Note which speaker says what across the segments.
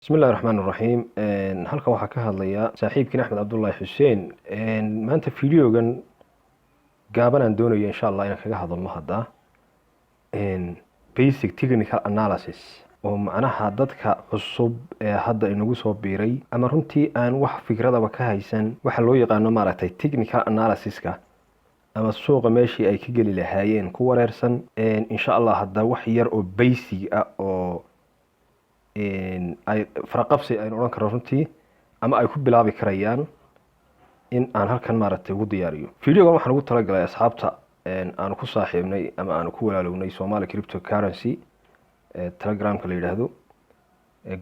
Speaker 1: بسم الله الرحمن الرحيم halkan waxaa ka hadlaya saaxiibkii Axmed Abdullahi Xuseen maanta fiidiyogan gaaban aan doonayo insha Allah inaan kaga hadalno hadda basic technical analysis oo macnaha dadka cusub ee hadda inagu soo biiray ama runtii aan wax fikradaba ka haysan waxa loo yaqaan maaragtay technical analysis-ka ama suuqa meeshii ay ka gali lahaayeen ku wareersan insha Allah hadda wax yar oo basic ah oo ay farqabsi ay oran karo runtii ama ay ku bilaabi karayaan in aan halkan maaragtay ugu diyaariyo fiidiyogan waxaan ugu talagalay asxaabta aan ku saaxiibnay ama aan ku walaalownay Somali cryptocurrency Telegram-ka la yiraahdo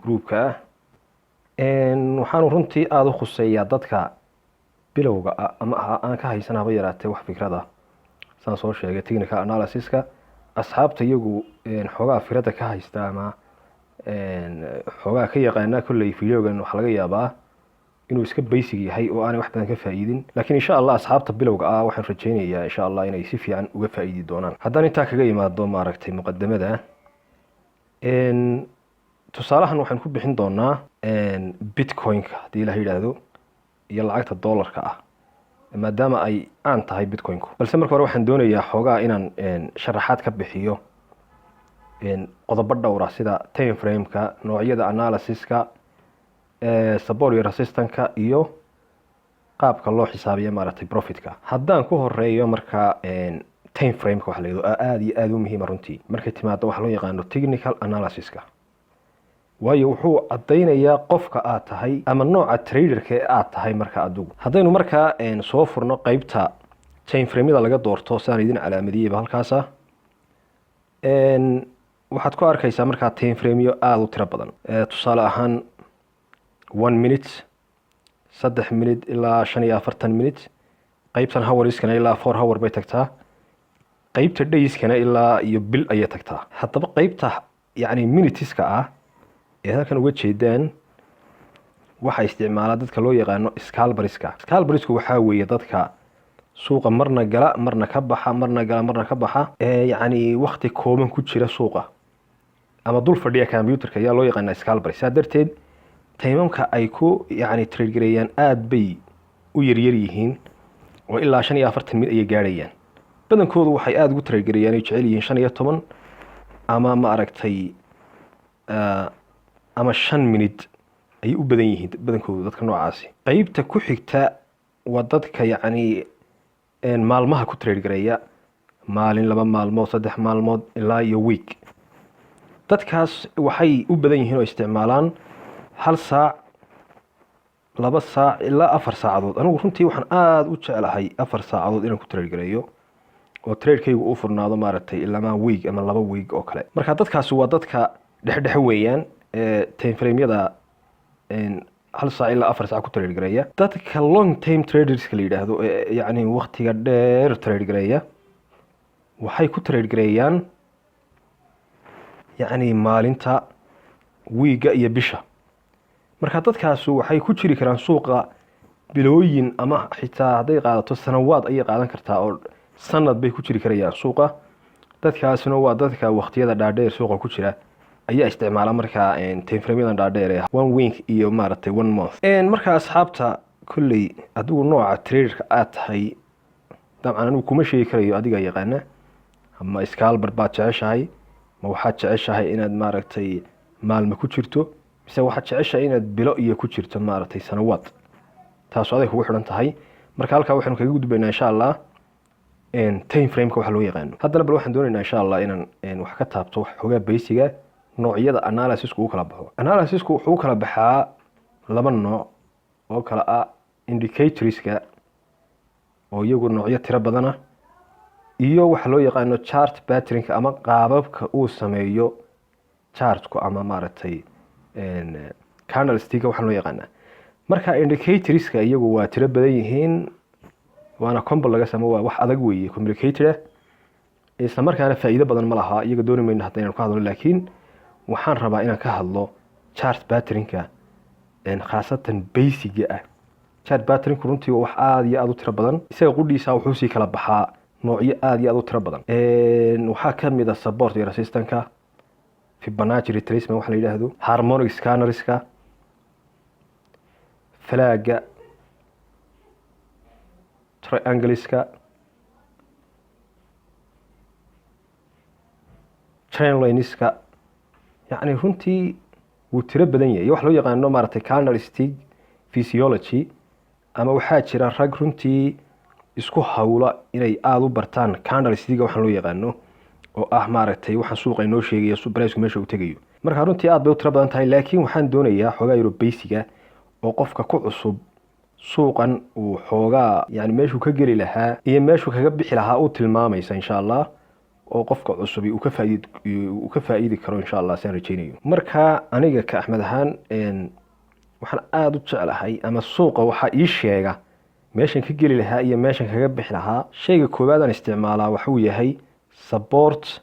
Speaker 1: groupka waxaan runtii aad u khuseeyaa dadka bilowga ama aan ka haysanaba yaraatay wax fikrada saan soo sheegay technical analysis-ka asxaabta iyagu xogaa fikrada ka haysta ama xogaa ka yaqaana kulay fiidiyogan waxa laga yaabaa inuu iska basic yahay oo aan wax badan ka faa'iidin laakiin insha Allah asxaabta bilowga waxaan rajaynayaa insha Allah inay si fiican uga faa'iidi doonaan haddaan inta kaga yimaado maaragtay muqaddamada tusaalahan waxaan ku bixin doonaa bitcoin-ka hadii la yiraahdo iyo lacagta dollarka maadaama ay aan tahay bitcoin-ku balse marka hore waxaan doonayaa xogaa inaan sharaxaad ka bixiyo qodobo dhowr ah sida time frame-ka noocyada analysis-ka support iyo resistance-ka iyo qaabka loo xisaabiyo maaragtay profit-ka haddaan ku horeeyo marka time frame-ka waxa la yiraahdo aad iyo aad u muhiim ah runtii markay timaado waxa loo yaqaan technical analysis-ka waayo wuxuu cadeynayaa qofka aad tahay ama nooca trader-ka aad tahay marka adigu haddaynu marka soo furno qaybta time frame-da laga doorto saan idin calaamadiyay halkaas waxaad ku arkaysaa marka time frame-yo aad u tiro badan tusaale ahaan 1 minute 3 minute ilaa 45 minute qaybtan hours-kana ilaa 4 hour bay tagtaa qaybta days-kana ilaa iyo bil ayay tagtaa haddaba qaybta yani minutes-ka ee halkan uga jeedaan waxa isticmaala dadka loo yaqaan scalpers-ka scalpers-ku waxa weeye dadka suuqa marna gala marna ka baxa marna gala marna ka baxa yani waqti kooban ku jira suuqa ama dul fadhiya computer-ka ayaa loo yaqaan scalpers darteed taymamka ay ku yani trade gareeyaan aad bay u yaryar yihiin oo ilaa 45 minute ay gaarayaan badankoodu waxay aad ugu trade gareeyaan ay jecel yihiin 15 ama ma aragtay ama 5 minute ay u badan yihiin badankoodu dadka noocaasi qaybta ku xigta waa dadka yani maalmaha ku trade gareeya maalin 2 maalmood 3 maalmood ilaa iyo week dadkaas waxay u badan yihiin oo isticmaalaan 1 saac 2 saac ilaa 4 saacadood anigu runtii waxaan aad u jecelahay 4 saacadood inaan ku trade gareeyo oo trade-kaygu uu furnaado maaragtay ilaa week ama 2 week oo kale marka dadkaas waa dadka dhex weeyaan time frame-yada 1 saac ilaa 4 saac ku trade gareeya dadka long time traders-ka la yiraahdo yani waqtiga dheer trade gareeya waxay ku trade gareeyaan yani maalinta week-ga iyo bisha marka dadkaas waxay ku jiri karaan suuqa bilooyin ama xitaa haday qaadato sanawaad ay qaadan kartaa oo sanad bay ku jiri karayaan suuqa dadkaasna waa dadka waqtiyada dhaadheer suuqa ku jira ayaa isticmaala marka time frame-yada dhaadheer 1 week iyo maaragtay 1 month marka asxaabta kulli adigu nooca trader-ka aad tahay dabcan anigu kuma sheegi karayo adiga yaqaana ama scalper baad jeceshahay ma waxaad jeceshahay inaad maaragtay maalmo ku jirto mise waxaad jeceshahay inaad bilo iyo ku jirto maaragtay sanawaad taas aday kugu xiran tahay marka halka waxaan kaga gudbaynaa insha Allah time frame-ka waxa loo yaqaan haddana bal waxaan doonaynaa insha Allah inaan wax ka taabto wax xogaa basic noocyada analysis-ku kala baxo analysis-ku wuxuu kala baxaa 2 nooc oo kala indicators-ka oo iyagu noocyo tiro badan iyo waxa loo yaqaan chart pattern-ka ama qaababka uu sameeyo chart-ku ama maaragtay candlestick waxa loo yaqaan marka indicators-ka iyagu waa tiro badan yihiin waana combo laga sameeyo wax adag weeye complicated isla markaana faa'iido badan ma laha iyaga doonayna hadaan ku hadlo laakiin waxaan rabaa inaan ka hadlo chart pattern-ka khaasatan basic-ga chart pattern-ku runtii wax aad iyo aad u tiro badan isaga qudhiisa wuxuu si kala baxaa noocyo aad iyo aad u tiro badan waxaa kamid ah support iyo resistance-ka Fibonacci retracement waxa la yiraahdo, harmonic scannerska, falaaga, triangleska, trend lineska, yani runtii wuu tiro badan yahay. Wax loo yaqaano maaragtay candlestick physiology, ama waxaa jira rag runtii isku hawla inay aad u bartaan candlestick waxaan loo yaqaano, oo ah maaragtay waxaan suuqa inoo sheegaya price-ku meesha uu tagayo. marka runtii aad bay u tiro badan tahay, laakiin waxaan doonayaa xogaa yaro basiga oo qofka ku cusub suuqan uu xogaa yani meeshuu ka geli lahaa iyo meeshuu kaga bixi lahaa uu tilmaamaysa insha Allah, oo qofka cusub uu ka faa'iidi karo insha Allah saan rajaynayo. marka aniga ka Axmed ahaan waxaan aad u jeclahay ama suuqa waxa ii sheega meeshan ka geli lahaa iyo meeshan kaga bixi lahaa. shayga koowaad aan isticmaalaa waxa uu yahay support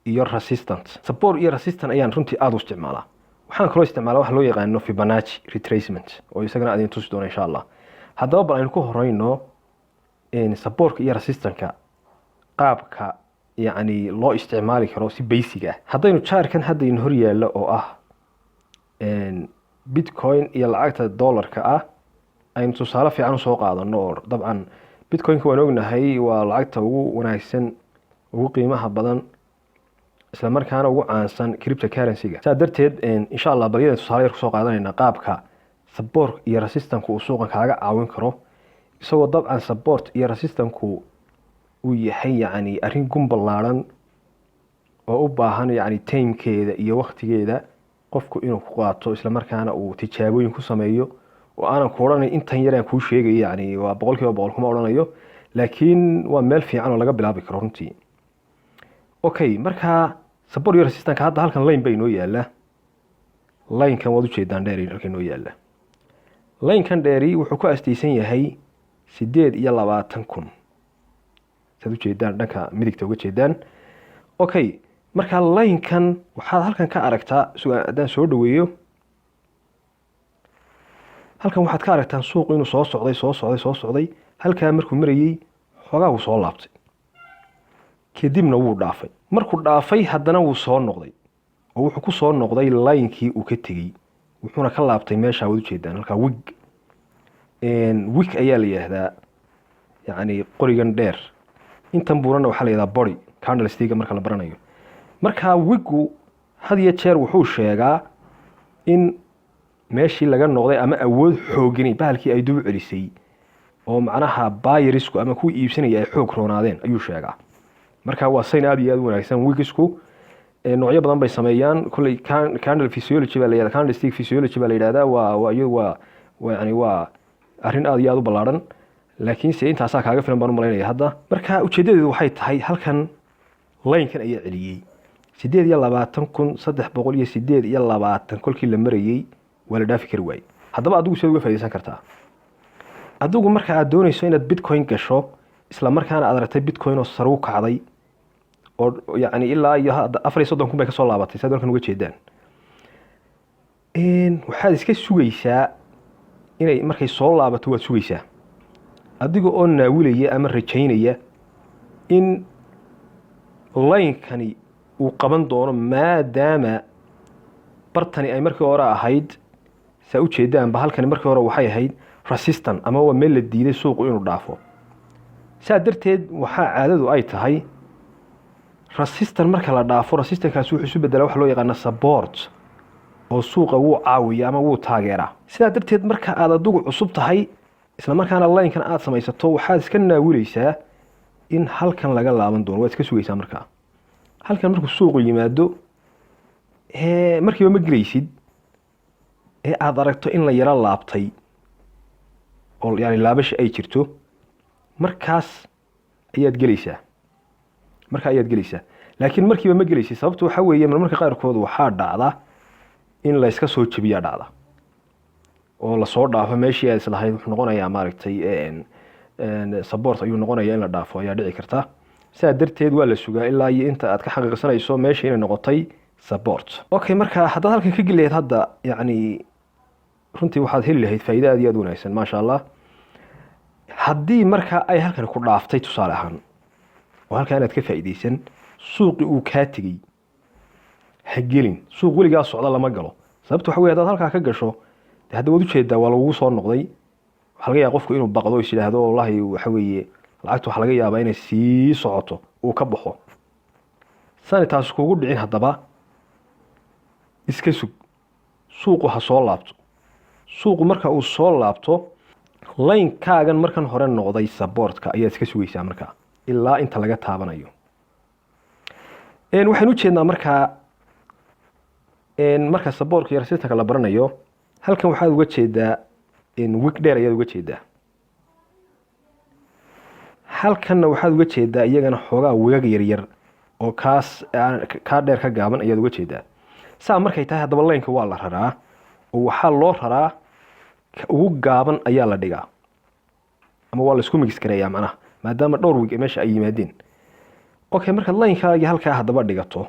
Speaker 1: iyo resistance. support iyo resistance ayaan runtii aad u isticmaalaa. waxaan kaloo isticmaalaa wax loo yaqaano Fibonacci retracement oo isagana aad tusi doona insha Allah. haddaba bal aynu ku horeyno support iyo resistance-ka qaabka yani loo isticmaali karo si basic ah. haddaynu chartkan haddaynu hor yaalo oo ah Bitcoin iyo lacagta dollarka ah aynu tusaale fiican soo qaadano, oo dabcan Bitcoin-ka waan ognahay waa lacagta ugu wanaagsan, ugu qiimaha badan, isla markaana ugu caansan cryptocurrency-ga. saa darteed insha Allah baryada tusaale yar soo qaadanayna qaabka support iyo resistance uu suuqa kaaga caawin karo, isagoo dabcan support iyo resistance uu yahay yani arrin gumballaaran oo u baahan yani time-keeda iyo waqtigeeda qofku inuu ku qaato, isla markaana uu tijaabooyin ku sameeyo, oo aanan ku oranayn intan yar aan kuu sheegay yani waa 100% kuma oranayo, laakiin waa meel fiican oo laga bilaabi karo runtii. okay, marka support iyo resistance hadda halkan line bay noo yaala. line-kan waad u jeedaan dheeri halkan noo yaala. line-kan dheeri wuxuu ku astaysan yahay 28,000 saad u jeedaan dhanka midigta uga jeedaan. okay, marka line-kan waxaad halkan ka aragtaa haddaan soo dhaweeyo, halkan waxaad ka aragtaan suuq inuu soo socday halkaa markuu marayay xogaa uu soo laabtay, kadibna wuu dhaafay. markuu dhaafay haddana wuu soo noqday, oo wuxuu ku soo noqday line-kii uu ka tegey, wuxuuna ka laabtay meesha waad u jeedaan halkaa wig ayaa la yiraahdaa, yani qorigan dheer. intan buurana waxaa la yiraahdaa body candlestick marka la baranayo. marka wigu had iyo jeer wuxuu sheegaa in meeshii laga noqday ama awood xoogani bahalkii ay dib u celisay, oo macnaha buyersku ama kuwa iibsanaya ay xoog roonaadeen ayuu sheegaa. marka waa sign aad iyo aad u wanaagsan. wigsku noocyo badan bay sameeyaan, kulli candle physiology baa la yiraahdaa, candlestick physiology baa la yiraahdaa. waa yani waa arrin aad iyo aad u ballaaran, laakiin se intaasaa kaaga filan baan u malaynaya hadda. marka ujeedadeedu waxay tahay halkan line-kan ayaa celiyey 28,328 kolkii la marayay waa la dhaafi kari waayey. haddaba adigu sidaad uga faa'iidaysan kartaa? adigu marka aad doonayso inaad Bitcoin gasho, isla markaana aad aragtay Bitcoin oo sare u kacday, oo yani ilaa iyo 34,000 bay ka soo laabatay saad halkan uga jeedaan, waxaad iska sugaysaa inay markay soo laabato. waad sugaysaa adiga oo naawilaya ama rajaynaya in line-kani uu qaban doono, maadaama bartani ay markii hore ahayd saa u jeedaanba halkani markii hore waxay ahayd resistance ama waa meel la diiday suuqu inuu dhaafo. saa darteed waxaa caadadu ay tahay resistance marka la dhaafo, resistance-kaasi wuxuu isu bedelaa wax loo yaqaano support, oo suuqa wuu caawiya ama wuu taageeraa. sidaa darteed marka aad adigu cusub tahay, isla markaana line-kan aad samaysato, waxaad iska naawilaysaa in halkan laga laaban doono. waad iska sugaysaa markaa halkan markuu suuqu yimaado, markiiba ma gelaysid, aad aragto in la yara laabtay oo yani laabasha ay jirto, markaas ayaad gelaysaa. laakiin markiiba ma gelaysid. sababtu waxa weeye marmarka qaarkood waxaa dhacda in la iska soo jabiyaa dhacda, oo la soo dhaafo meeshii aad islahayd. wuxuu noqonayaa maaragtay support ayuu noqonayaa in la dhaafo ayaa dhici karta. sidaa darteed waa la sugaa ilaa iyo inta aad ka xaqiiqsanayso meesha inay noqotay support. okay, marka haddaad halkan ka geli lahayd hadda, yani runtii waxaad heli lahayd faa'iido aad iyo aad u wanaagsan maasha Allah. haddii marka ay halkan ku dhaaftay tusaale ahaan, oo halkan aad ka faa'iidaysan, suuqi uu kaa tegey, ha gelin. suuq weligaa socda lama galo. sababta waxa weeye hadaad halkaa ka gasho hadda waad ujeedaa waa lagugu soo noqday. waxaa laga yaaba qofku inuu baqdo is yidhaahdo wallahi waxa weeye lacagta waxaa laga yaabaa inay sii socoto uu ka baxo. sani taas kugu dhicin haddaba iska sug. suuqu ha soo laabto. suuqu marka uu soo laabto laynkaagan markan hore noqday supportka ayaad iska sugaysaa markaa ilaa inta laga taabanayo. waxaan u jeednaa marka supportka iyo resistance la baranayo halkan waxaad uga jeedaa wick dheer ayaad uga jeedaa. halkanna waxaad uga jeedaa iyagana xoogaa wigag yaryar oo kaa dheer ka gaaban ayaad uga jeedaa. saa markay tahay haddaba laynka waa la raraa oo waxaa loo raraa ka ugu gaaban ayaa la dhigaa ama waa la isku mix gareeyaa macnaha maadaama dhowr wig meesha ay yimaadeen. okay markaad laynkaagii halkaa haddaba dhigato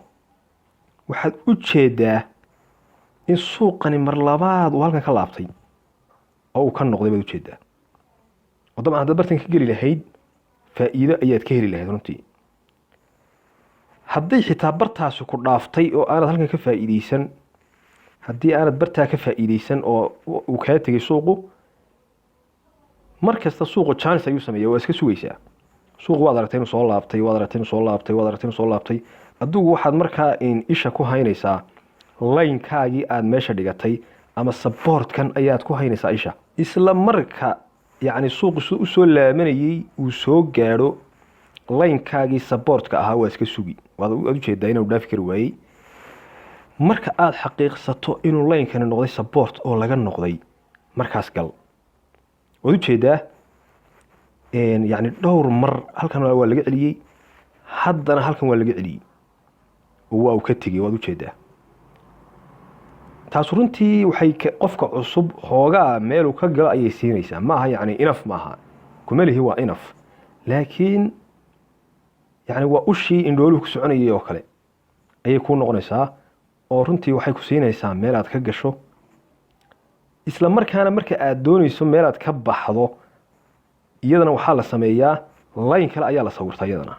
Speaker 1: waxaad u jeedaa in suuqani mar labaad uu halkan ka laabtay oo uu ka noqday baad u jeedaa. oo dabcan haddaad bartan ka geli lahayd faa'iido ayaad ka heli lahayd runtii. hadday xitaa bartaasi ku dhaaftay oo aanad halkan ka faa'iideysan haddii aanad bartaa ka faa'iideysan oo uu kaa tegay suuqu mar kasta suuqu chance ayuu sameeyaa waa iska sugaysaa. suuqu waad aragtay inuu soo laabtay waad aragtay inuu soo laabtay waad aragtay inuu soo laabtay adigu waxaad markaa isha ku haynaysaa laynkaagii aad meesha dhigatay ama supportkan ayaad ku haynaysaa isha. isla marka yacni suuqu suu u soo laabanayay uu soo gaadho laynkaagii supportka ahaa waa iska sugi. waad u jeedaa inuu dhaafi kari waayey. marka aad xaqiiqsato inuu laynkani noqday support oo laga noqday markaas gal. waad u jeedaa yacni dhowr mar halkan waa laga celiyey haddana halkan waa laga celiyey oo waa uu ka tegey waad u jeedaa. taas runtii waxay qofka cusub hoogaa meeluu ka galo ayay siinaysaa. maaha yacni inaf maaha kuma lihi waa inaf laakiin yacni waa ushii indhooluhu ku soconayay oo kale ayay kuu noqonaysaa oo runtii waxay ku siinaysaa meel aad ka gasho. isla markaana marka aad doonayso meel aad ka baxdo iyadana waxaa la sameeyaa layn kale ayaa la sawirtaa iyadana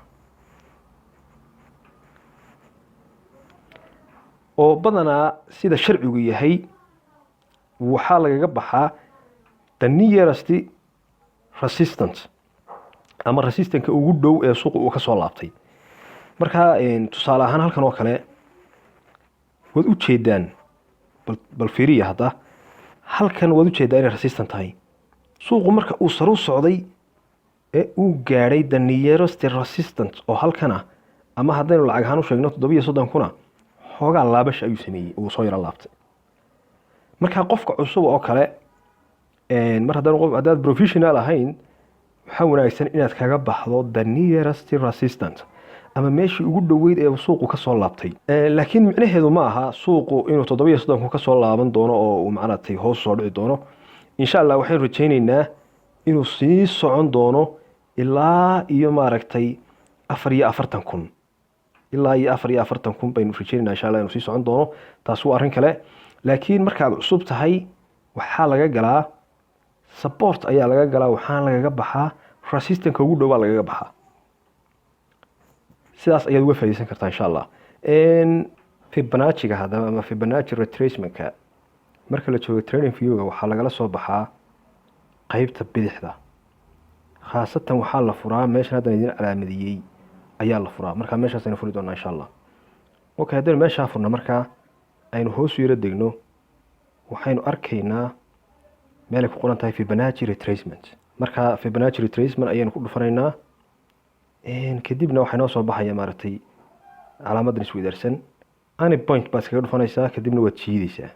Speaker 1: oo badanaa sida sharcigu yahay waxaa lagaga baxaa the nearest resistance ama resistanka ugu dhow ee suuqa uu ka soo laabtay. marka tusaale ahaan halkan oo kale waad u jeedaan bal fiiriya hadda halkan waad u jeedaa inay resistant tahay. suuqu marka uu saru socday ee uu gaadhay the nearest resistance oo halkana ama haddaynu lacag ahaan u sheegno 730 kuna xoogaa laabash ayuu sameeyey uu soo yara laabtay. marka qofka cusub oo kale mar haddaad professional ahayn waxaa wanaagsan inaad kaga baxdo the nearest resistance ama meeshii ugu dhoweyd ee suuqu ka soo laabtay. laakiin micnaheedu ma aha suuqu inuu 730 ka soo laaban doono oo uu macnaatay hoos soo dhici doono. insha Allah waxaan rajaynaynaa inuu sii socon doono ilaa iyo maaragtay 44,000 ilaa iyo 44,000 baynu rajaynaynaa insha Allah inuu sii socon doono. taas waa arrin kale. laakiin marka aad cusub tahay waxaa laga galaa support ayaa laga galaa waxaan lagaga baxaa resistance ugu dhow baa lagaga baxaa. sidaas ayaad uga faa'iideysan kartaa insha Allah. Fibonacci-ga hadaba ama Fibonacci retracement-ka marka la joogo trading view-ga waxaa lagala soo baxaa qaybta bidixda. khaasatan waxaa la furaa meeshan hadda idin calaamadiyay ayaa la furaa. marka meeshaas aynu furi doonaa insha Allah. okay haddii meesha furna marka aynu hoos u yara degno waxaynu arkaynaa meel ay ku qoran tahay Fibonacci retracement. marka Fibonacci retracement ayaynu ku dhufanaynaa kadibna waxay noo soo baxaya maaragtay calaamadan isweydaarsan any point baad iskaga dhufanaysaa kadibna waad jiidaysaa.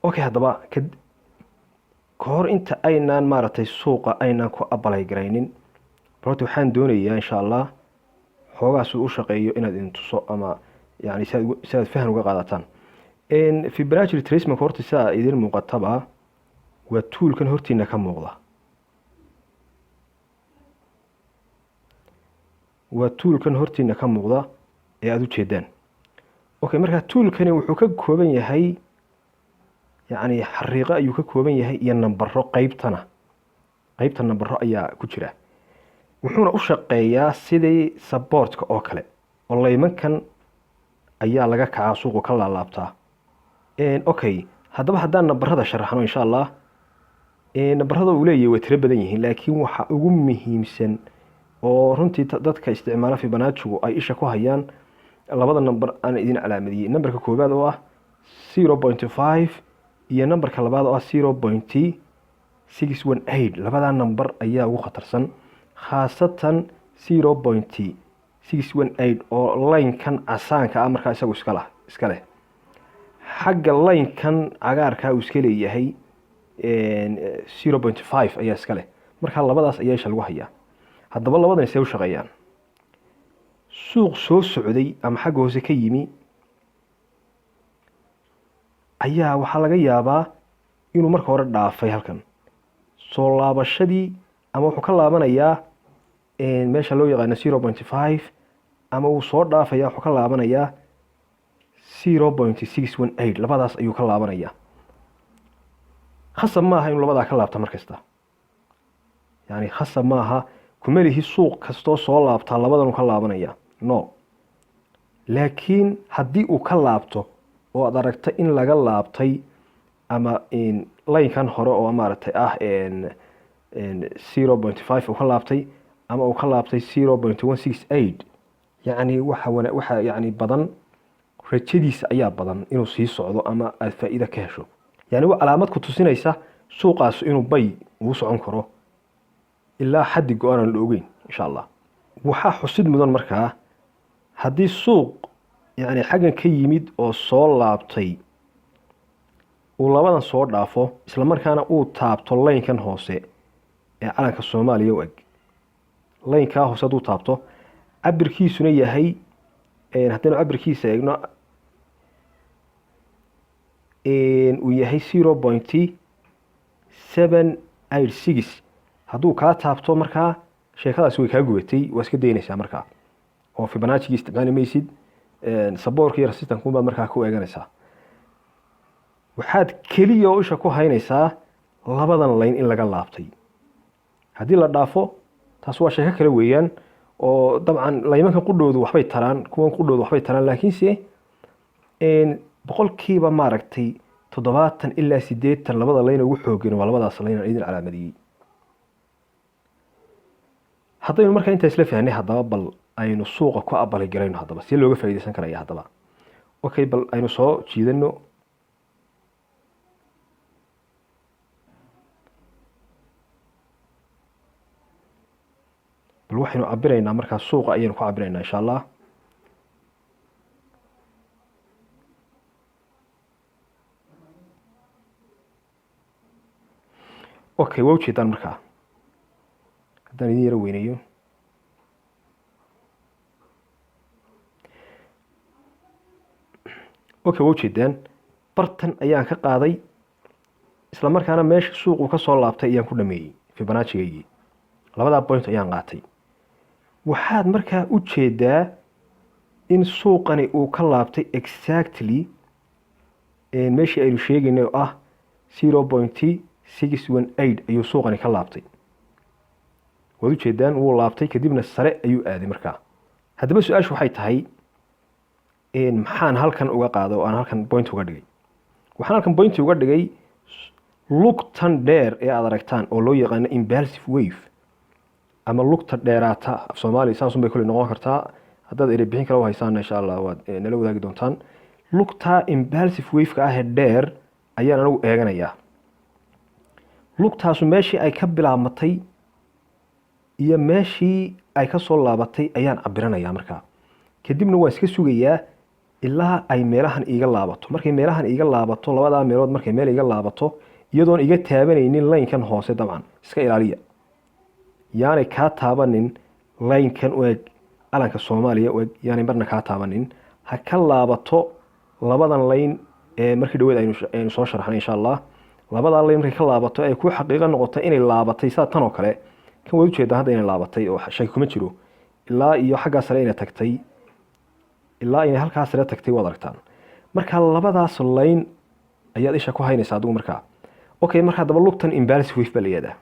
Speaker 1: okay haddaba kahor inta aynaan maaragtay suuqa aynaan ku abalay garaynin horta waxaan doonayaa insha Allah xoogaas uu u shaqeeyo inaad idin tuso ama yani si aad faham uga qaadataan. Fibonacci retracement horta saa idin muuqataba waa toolkan hortiina ka muuqda. waa toolkan hortiina ka muuqda ee aad u jeedaan. okay marka toolkani wuxuu ka kooban yahay yani xariiqo ayuu ka kooban yahay iyo nambaro qaybta nambaro ayaa ku jira. wuxuuna u shaqeeyaa sidii supportka oo kale oo laymankan ayaa laga kacaa suuqu ka laalaabtaa. Okay, haddaba haddaan nabarada sharaxno insha allah, nabarada uu leeyahay way tiro badan yihiin, laakiin waxa ugu muhiimsan oo runtii dadka isticmaala Fibonacci-gu ay isha ku hayaan labada number aan idin calaamadiyay. Numberka koobaad oo ah 0.5 iyo numberka labaad oo ah 0.618. labada number ayaa ugu khatarsan, khaasatan 0.618 oo line-kan casaanka ah markaa isagu iska leh. xagga line-kan cagaarka uu iska leeyahay 0.5 ayaa iska leh. marka labadaas ayaa isha lagu hayaa. haddaba labadan isay u shaqeeyaan. suuq soo socday ama xagga hoose ka yimi ayaa waxaa laga yaabaa inuu marka hore dhaafay halkan soo laabashadii, ama wuxuu ka laabanayaa meesha loo yaqaano 0.5, ama uu soo dhaafaya wuxuu ka laabanayaa 0.618. labadaas ayuu ka laabanayaa. khasab maaha inuu labadaa ka laabta markasta, yani khasab maaha kuma lihi suuq kastoo soo laabtaa labadan uu ka laabanaya, no. laakiin haddii uu ka laabto oo aad aragto in laga laabtay ama line-kan hore oo maaragtay ah 0.5 uu ka laabtay ama uu ka laabtay 0.168, yani waxa yani badan, rajadiisa ayaa badan inuu sii socdo ama aad faa'iido ka hesho. yani waa calaamad ku tusinaysa suuqaas inuu bay uu socon karo ilaa xaddi go-aan aan la ogeyn insha allah. waxaa xusid mudan markaa haddii suuq yani xaggan ka yimid oo soo laabtay uu labadan soo dhaafo, isla markaana uu taabto line-kan hoose ee calanka Soomaaliya u eg. line-kaa hoose hadduu taabto, cabirkiisuna yahay haddaynu cabirkiisa eegno uu yahay 0.786. hadduu kaa taabto markaa sheekadaasi way kaa gubatay, waa iska daynaysaa markaa, oo Fibonacci isticmaali maysid. saboorka iyo resistance baad markaa ku eeganaysaa. waxaad keliya oo isha ku haynaysaa labadan line in laga laabtay. haddii la dhaafo taas waa sheeko kale weeyaan, oo dabcan laymankan qudhoodu waxbay taraan, kuwan qudhoodu waxbay taraan, laakiinse boqolkiiba maaragtay 70 ilaa 80 labada line ugu xooggan waa labadaas line aan idin calaamadiyey. haddaynu markaa intaa isla fahnay, haddaba bal aynu suuqa ku abali garayno, haddaba si looga faa'iideysan karaya. haddaba okay, bal aynu soo jiidano bal waxaynu cabiraynaa markaa suuqa ayaynu ku cabiraynaa insha allah. okay, waa ujeedaan markaa haddaan idin yaro weynayo. okay, waa ujeedaan bartan ayaan ka qaaday, isla markaana meesha suuqu ka soo laabtay ayaan ku dhameeyey Fibonacci-gaygii. labadaa point ayaan qaatay. waxaad markaa u jeedaa in suuqani uu ka laabtay exactly meeshii aynu sheegaynay oo ah 0.618 ayuu suuqani ka laabtay. waad u jeedaan wuu laabtay, kadibna sare ayuu aaday markaa. haddaba su-aashu waxay tahay maxaan halkan uga qaado oo aan halkan point uga dhigay? waxaan halkan point uga dhigay lugtan dheer ee aad aragtaan oo loo yaqaano impulsive wave ama lugta dheeraata. af Soomaali saasun bay kule noqon kartaa. haddaad eri bixin kale u haysaan insha allah waad nala wadaagi doontaan. lugta impulsive wave-ka ah ee dheer ayaan anigu eeganayaa. lugtaasu meeshii ay ka bilaabmatay iyo meeshii ay ka soo laabatay ayaan cabiranayaa markaa. kadibna waan iska sugayaa ilaa ay meelahan iiga laabato. markay meelahan iiga laabato, labadaa meelood markay meel iiga laabato, iyadoon iga taabanaynin line-kan hoose, dabcan iska ilaaliya, yaanay kaa taabanin line-kan u eg calanka Soomaaliya u eg, yaanay marna kaa taabanin. ha ka laabato labadan line ee markii dhaweed aynu soo sharaxnay insha allah. labadaa line markay ka laabato ay ku xaqiiqo noqoto inay laabatay saa tan oo kale, kan waad ujeedaa hadda inay laabatay oo shaki kuma jiro, ilaa iyo xaggaa sare inay tagtay, ilaa inay halkaa sare tagtay waad aragtaan. marka labadaas line ayaad isha ku haynaysaa adigu markaa. okay, marka haddaba lugtan impulsive wave baa la yihahdaa.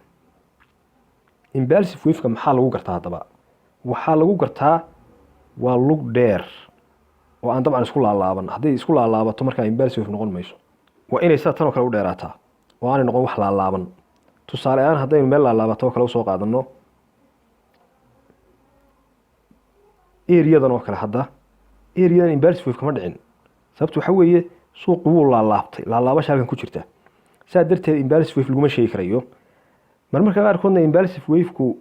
Speaker 1: impulsive wave-ka maxaa lagu gartaa? haddaba waxaa lagu gartaa waa lug dheer oo aan dabcan isku laalaaban. hadday isku laalaabato markaa impulsive wave noqon mayso. waa inay saa tan oo kale u dheeraataa oo aanay noqon wax laalaaban. tusaale ahaan haddaynu meel laalaabato oo kale usoo qaadano eriyadan oo kale, hadda eriyadan impulsive wave kama dhicin. sababtu waxa weeye suuqu wuu laalaabtay, laalaabasha halkan ku jirta. saa darteed impulsive wave laguma sheegi karayo. marmarka qaarkoodna impulsive wave-ku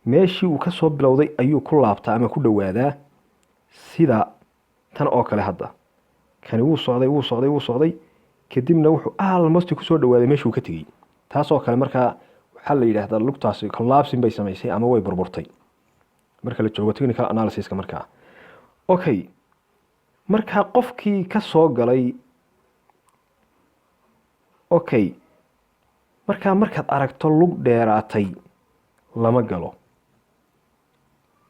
Speaker 1: meeshii uu ka soo bilowday ayuu ku laabtaa ama ku dhowaadaa, sida tan oo kale. hadda kani wuu socday kadibna wuxuu almost kusoo dhawaaday meeshuu ka tegey. taasoo kale markaa waxaa la yidhaahdaa lugtaasi collapsing bay samaysay ama way burburtay marka la joogo technical analysis-ka. markaa okay, markaa qofkii ka soo galay okay, markaad aragto lug dheeraatay lama galo,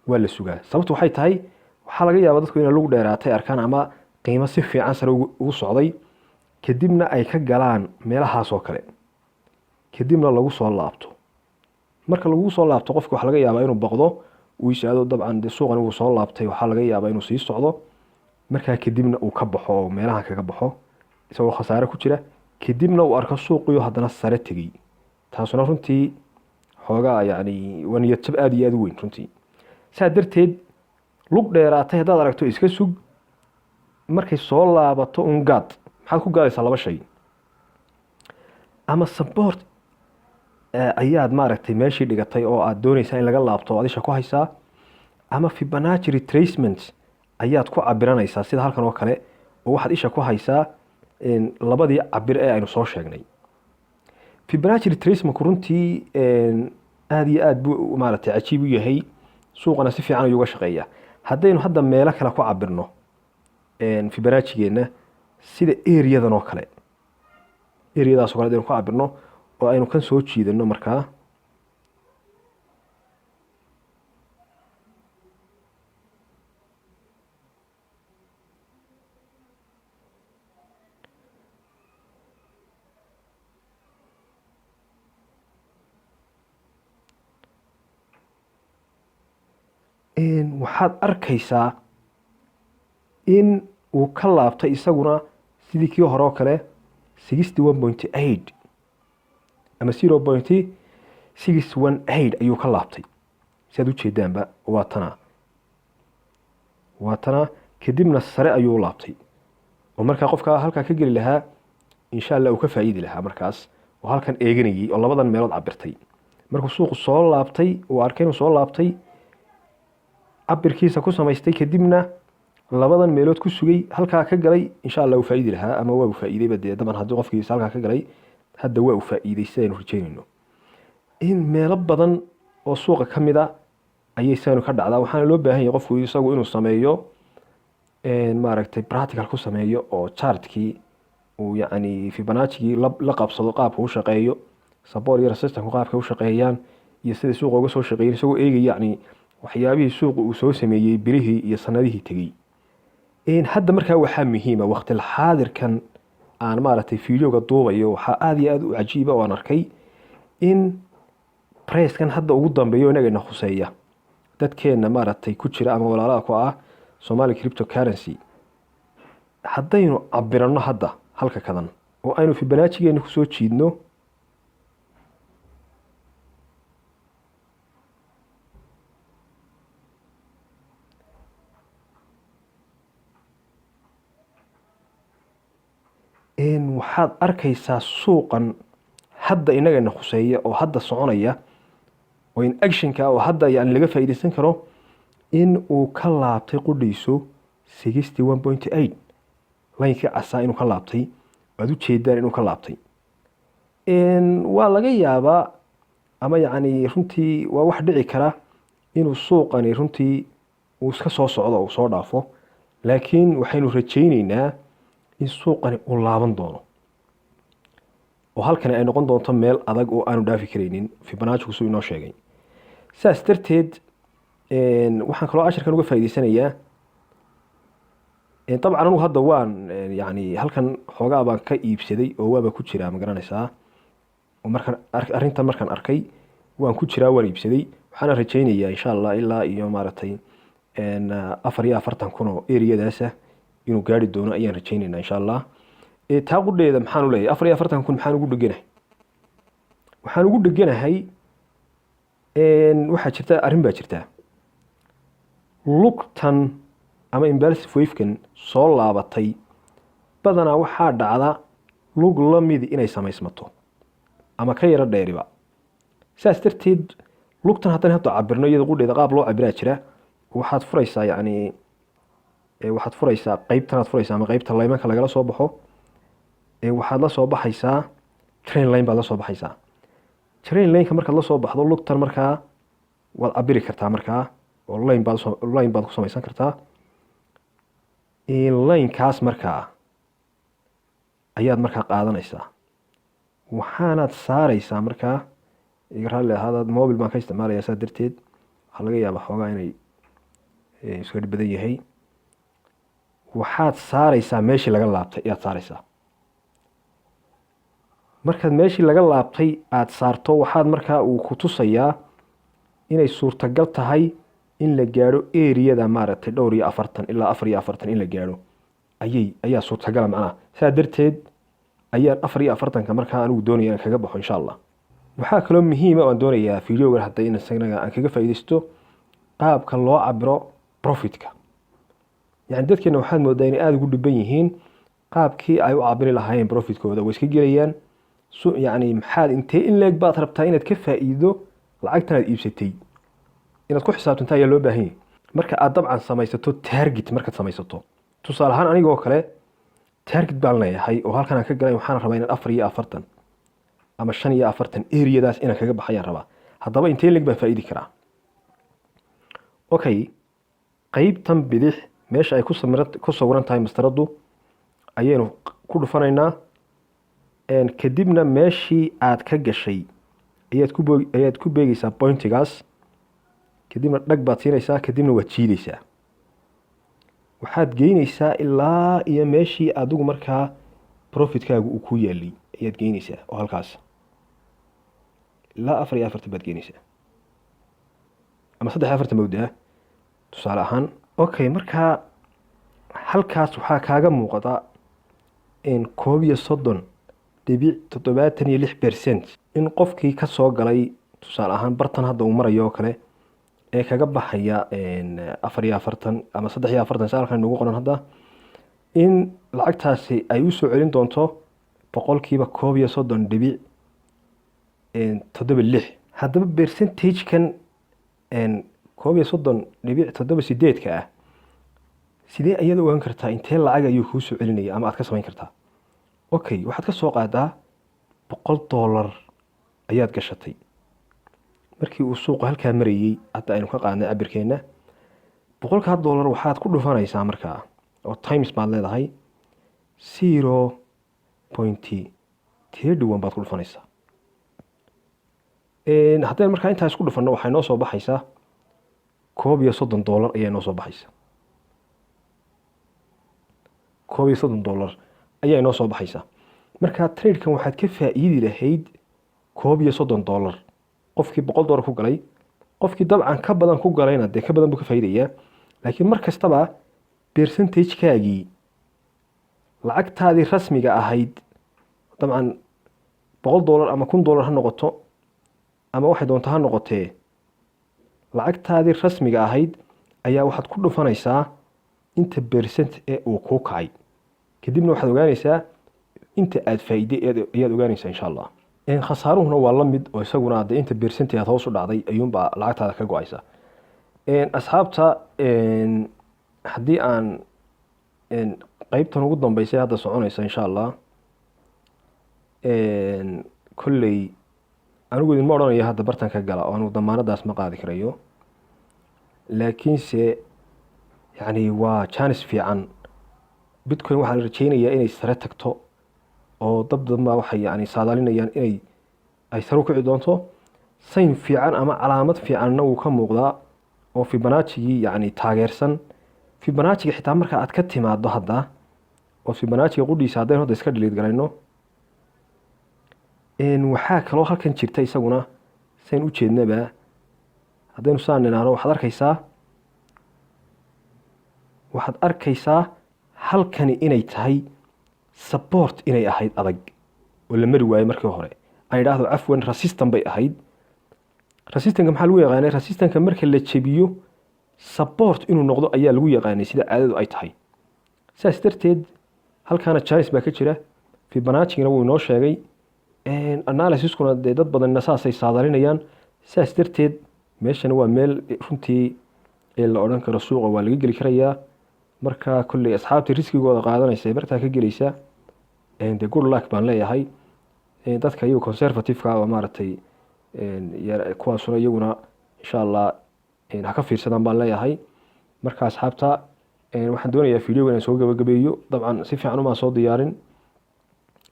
Speaker 1: waa la sugaa. sababtu waxay tahay waxaa laga yaabaa dadku inay lug dheeraatay arkaan ama qiimo si fiican sare ugu socday, kadibna ay ka galaan meelahaas oo kale, kadibna lagu soo laabto. marka lagu soo laabto qofka waxaa laga yaabaa inuu baqdo, uu yiraahdo dabcan de suuqan uu soo laabtay, waxaa laga yaabaa inuu sii socdo, markaa kadibna uu ka baxo oo meelaha kaga baxo isagoo khasaare ku jira, kadibna uu arko suuqiyo haddana sare tegey. taasuna runtii xoogaa yacni waa niyad jab aad iyo aad u weyn runtii. saa darteed lug dheeraatay haddaad aragto iska sug, markay soo laabato un gaad. maxaad ku gaadaysaa laba shay: ama support ayaad maaragtay meeshii dhigatay oo aad doonaysaa in laga laabto oo adisha ku haysaa, ama Fibonacci retracement ayaad ku cabiranaysaa sida halkan oo kale, oo waxaad isha ku haysaa labadii cabir ee aynu soo sheegnay. Fibonacci retracement runtii aad iyo aad buu maaragtay cajiib u yahay, suuqana si fiican ayuu uga shaqeeyaa. haddaynu hadda meelo kale ku cabirno Fibonacci-geena sida eriyadan oo kale, eriyadaas oo kale haddaynu ku cabirno oo aynu kan soo jiidano, markaa waxaad arkaysaa in uu ka laabtay isaguna sidii kii hore oo kale 61.8 ama 0.618 ayuu ka laabtay. siaad ujeedaanba waa tana kadibna sare ayuu laabtay, oo markaa qofka halkaa ka geli lahaa insha Allah uu ka faa'iidi lahaa markaas, oo halkan eeganayay oo labadan meelood cabirtay. markuu suuqu soo laabtay uu arkay inuu soo laabtay, cabirkiisa ku samaystay, kadibna labadan meelood ku sugay, halkaa ka galay, insha Allah uu faa'iidi lahaa ama waa uu faa'iiday badee. daban haddii qofkiisa halkaa ka galay hadda waa uu faa'iiday sidaynu rajaynayno. in meelo badan oo suuqa ka mid a ayay saynu ka dhacdaa. waxaana loo baahan yahay qofku isagu inuu sameeyo maaragtay practical ku sameeyo, oo chartkii uu yacni Fibonacci la qabsado qaabka u shaqeeyo, support iyo resistance qaabka u shaqeeyaan, iyo sida suuqa uga soo shaqeeyay isagoo eegaya yacni waxyaabihii suuqa uu soo sameeyay bilihii iyo sanadihii tegey. hadda markaa waxaa muhiima waqti xaadirkan aan maaragtay fiidiyowga duubayo, waxaa aad iyo aad u cajiiba oo aan arkay in price-kan hadda ugu dambeeyo inagana khuseeya dadkeena maaragtay ku jira ama walaalaha ku ah Somali cryptocurrency. haddaynu cabirano hadda halka kadan oo aynu Fibonacci-geena ku soo jiidno, waxaad arkaysaa suuqan hadda inagana khuseeya oo hadda soconaya, oo in actionka oo hadda yani laga faa'iideysan karo, in uu ka laabtay qudhiisu 61.8 laynkii casaa inuu ka laabtay. waad u jeedaan inuu ka laabtay. waa laga yaabaa ama yacni runtii waa wax dhici kara inuu suuqani runtii uu iska soo socdo uu soo dhaafo, laakiin waxaynu rajaynaynaa in suuqani uu laaban doono oo halkani ay noqon doonto meel adag oo aanu dhaafi karaynin Fibonacci suu inoo sheegay. saas darteed waxaan kaloo casharkan uga faa'iideysanayaa dabcan anigu hadda waan yani halkan xoogaa baan ka iibsaday oo waaba ku jiraa ma garanaysaa. markaan arrintan markaan arkay waan ku jiraa, waan iibsaday. waxaana rajaynayaa insha Allah ilaa iyo maaragtay 44,000 oo eriyadaasa inuu gaari doono ayaan rajaynaynaa insha allah. taa qudheeda maxaan u leeyahay 44,000 maxaan ugu dheganahay? waxaan ugu dheganahay waxaa jirta arrin baa jirta lugtan ama impulsive wave-kan soo laabatay badanaa waxaa dhacda lug la midi inay samaysmato ama ka yaro dheeriba. saas darteed lugtan haddana hadda cabirno iyada qudheeda qaab loo cabiraa jira. waxaad furaysaa yacni waxaad furaysaa qaybtanaad furaysaa ama qaybta laymanka lagala soo baxo. waxaad la soo baxaysaa train line baad la soo baxaysaa. train line-ka markaad la soo baxdo lugtan markaa waad cabiri kartaa markaa oo line baad ku samaysan kartaa. line-kaas markaa ayaad markaa qaadanaysaa waxaanaad saaraysaa markaa iga raalli ahaadaad mobil baan ka isticmaalayaa saa darteed waxaa laga yaabaa xoogaa inay iska dhib badan yahay. waxaad saaraysaa meeshii laga laabtay ayaad saaraysaa. markaad meeshii laga laabtay aada saarto waxaad markaa uu ku tusayaa inay suurtagal tahay in la gaadho eriyada maaragtay 42 ilaa 44 in la gaadho ayaa suurtagala macnaha. saa darteed ayaan 44ka markaa anigu doonaya inaan kaga baxo insha allah. waxaa kaloo muhiima aan doonayaa videogan hadda in isagana aan kaga faa'iidaysto qaabka loo cabiro profitka. yani dadkeena waxaad moodaa inay aada ugu dhiban yihiin qaabkii ay u cabiri lahaayeen profitkooda. way iska gelayaan yani maxaad intee in leeg baad rabtaa inaad ka faa'iido lacagtan aad iibsatay inaad ku xisaabtantaa ayaa loo baahan yahay. marka aad dabcan samaysato target markaad samaysato tusaale ahaan anigoo kale target baan leeyahay oo halkan aan ka galay waxaan rabaa inaan 44 ama 45 eriyadaas inaan kaga baxayaan rabaa. haddaba intee leeg baan faa'iidi karaa? okay qaybtan bidix meesha ay ku sawiran tahay mastaradu ayaynu ku dhufanaynaa. kadibna meeshii aad ka gashay ayaad ku beegaysaa pointigaas. kadibna dhag baad siinaysaa kadibna waad jiidaysaa. waxaad geynaysaa ilaa iyo meeshii adigu markaa profitkaagu uu ku yaalay ayaad geynaysaa oo halkaas ilaa 44 baad geynaysaa ama 43 mawdaa tusaale ahaan. okay markaa halkaas waxaa kaaga muuqata 31.76% in qofkii ka soo galay tusaale ahaan bartan hadda uu marayo oo kale ee kaga baxaya 44 ama 43 saalkan ugu qoran hadda in lacagtaasi ay u soo celin doonto boqolkiiba 31.76. haddaba percentage-kan 31.78 ah sidee ayaad ogaan kartaa intee lacag ayuu kuu soo celinaya ama aad ka samayn kartaa? okay waxaad ka soo qaadaa $100 ayaad gashatay markii uu suuqa halkaa marayay. hadda aynu ka qaadnay cabirkeena $100 waxaad ku dhufanaysaa markaa oo times baad leedahay 0.31 baad ku dhufanaysaa. haddaan markaa intaa isku dhufanno waxay noo soo baxaysaa $31 ayaa noo soo baxaysa. $31 ayaa noo soo baxaysa. markaa trade-kan waxaad ka faa'iidi lahayd $31 qofkii $100 ku galay. qofkii dabcan ka badan ku galayna dee ka badan buu ka faa'iidayaa. laakiin mar kastaba percentage-kaagii lacagtaadii rasmiga ahayd dabcan $100 ama $1,000 ha noqoto ama waxay doonto ha noqotee lacagtaadii rasmiga ahayd ayaa waxaad ku dhufanaysaa inta percent ee uu kuu kacay. kadibna waxaad ogaanaysaa inta aad faa'iiday ayaad ogaanaysaa insha allah. khasaaruhuna waa la mid oo isaguna hadda inta percent aad hoos u dhacday ayuunbaa lacagtaada ka go-aysa. asxaabta haddii aan qaybtan ugu dambeysay hadda soconaysa insha allah kolley anigu idinma odhanayo hadda bartan ka gala oo anigu damaanadaas ma qaadi karayo. laakiinse yani waa chance fiican. bitcoin waxaa la rajeynayaa inay sare tagto oo dabdaba waxay yani saadaalinayaan inay sare u kici doonto. sayn fiican ama calaamad fiicanna wuu ka muuqdaa oo Fibonacci yani taageersan. Fibonacci xitaa marka aad ka timaado hadda oo Fibonacci qudhiisa hadaan hadda iska delete garayno waxaa kaloo halkan jirta isaguna sayn u jeednaba haddaynu saan ninaano waxaad arkaysaa halkani inay tahay support inay ahayd adag oo la mari waayey markii hore aan idhaahdo cafwan resistant bay ahayd. resistanka maxaa lagu yaqaanay? resistanka marka la jebiyo support inuu noqdo ayaa lagu yaqaanay sida caadadu ay tahay. saas darteed halkaana chance baa ka jira. Fibonacci-gina wuu inoo sheegay, analysis-kuna dee dad badanna saasay saadalinayaan. saas darteed meeshana waa meel runtii la odhan karo suuqa waa laga geli karayaa. marka kolley asxaabta riskigooda qaadanaysa bartaa ka gelaysa de good luck baan leeyahay. dadka iyagu conservative-ka oo maaragtay kuwaasuna iyaguna insha allah ha ka fiirsadaan baan leeyahay. marka asxaabta waxaan doonayaa videoga inaan soo gabagabeeyo. dabcan si fiican umaan soo diyaarin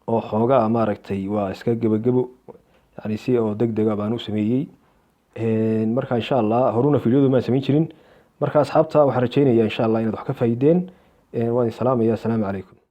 Speaker 1: oo xoogaa maaragtay waa iska gabagabo yani si oo degdega baan u sameeyey. marka insha allah horuna videodu maan samayn jirin. marka asxaabta waxaan rajaynayaa insha allah inaad wax ka faa'iideen. waan salaamayaa. assalaamu calaykum.